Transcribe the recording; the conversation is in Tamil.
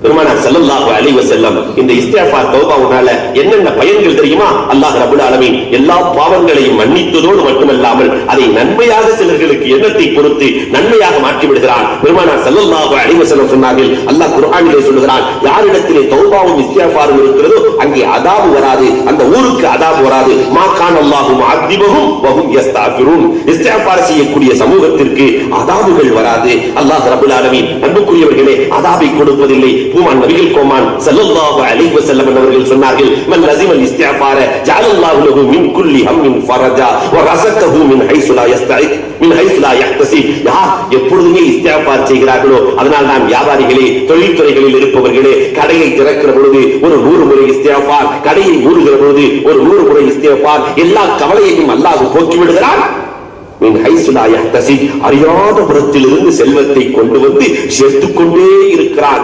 பெருமானார் ஸல்லல்லாஹு அலைஹி வஸல்லம் இந்த இஸ்திக்ஃபார் தௌபாவுனால என்னென்ன பயன்கள் தெரியுமா? அல்லாஹ் ரப்பல் ஆலமீன் எல்லா பாவங்களையும் மன்னித்ததோடு மட்டுமல்லாமல் அதை நன்மையாக சிலர்களுக்கு எண்ணத்தை பொறுத்து நன்மையாக மாற்றி விடுகிறான். பெருமானார் ஸல்லல்லாஹு அலைஹி வஸல்லம் சொன்னார்கள், அல்லாஹ் குர்ஆனிலே சொல்கிறான், யாரிடத்திலே தௌபாவும் இஸ்திக்ஃபாரும் இருக்கிறதோ அங்கே அதாபு வராது, அந்த ஊருக்கு அதாபு வராது. மா கான அல்லாஹு முஅத்திபஹும் வ ஹும் யஸ்தக்ஃபிரூன். இஸ்திக்ஃபார் செய்யக்கூடிய சமூகத்திற்கு அதாபுகள் வராது. அல்லாஹ் ரப்பல் ஆலமீன் அன்புக்குரியவர்களே அதாபை கொடுப்பதில்லை. பூமான் நபிகள் கோமான் ஸல்லல்லாஹு அலைஹி வஸல்லம் அவர்கள் சொன்னார்கள், மன் லஸிமல் இஸ்திக்ஃபார ஜஅலல்லாஹு லஹு மின் குல்லி ஹம்மின் ஃபரஜா வ ரஸகஹு மின் ஹைஸு லா யஸ்தஇத் மின் ஹைஸு லா யஹ்தஸிப். யார் எப்பொழுதுமே இஸ்திக்ஃபார் செய்கிறார்களோ, அதனால் தான் வியாபாரிகளே, தொழில்துறைகளில் இருப்பவர்களே, கடையை திறக்கிற பொழுது ஒரு 100 முறை இஸ்திக்ஃபார், கடையை மூடுகிற பொழுது ஒரு 100 முறை இஸ்திக்ஃபார், எல்லா கவலையையும் அல்லாஹ் போக்கி விடுகிறான். மின் ஹைஸு லா யஹ்தஸிப், அறியாத புறத்திலிருந்து செல்வத்தை கொண்டு வந்து சேர்த்துக் கொண்டே இருக்கிறான்.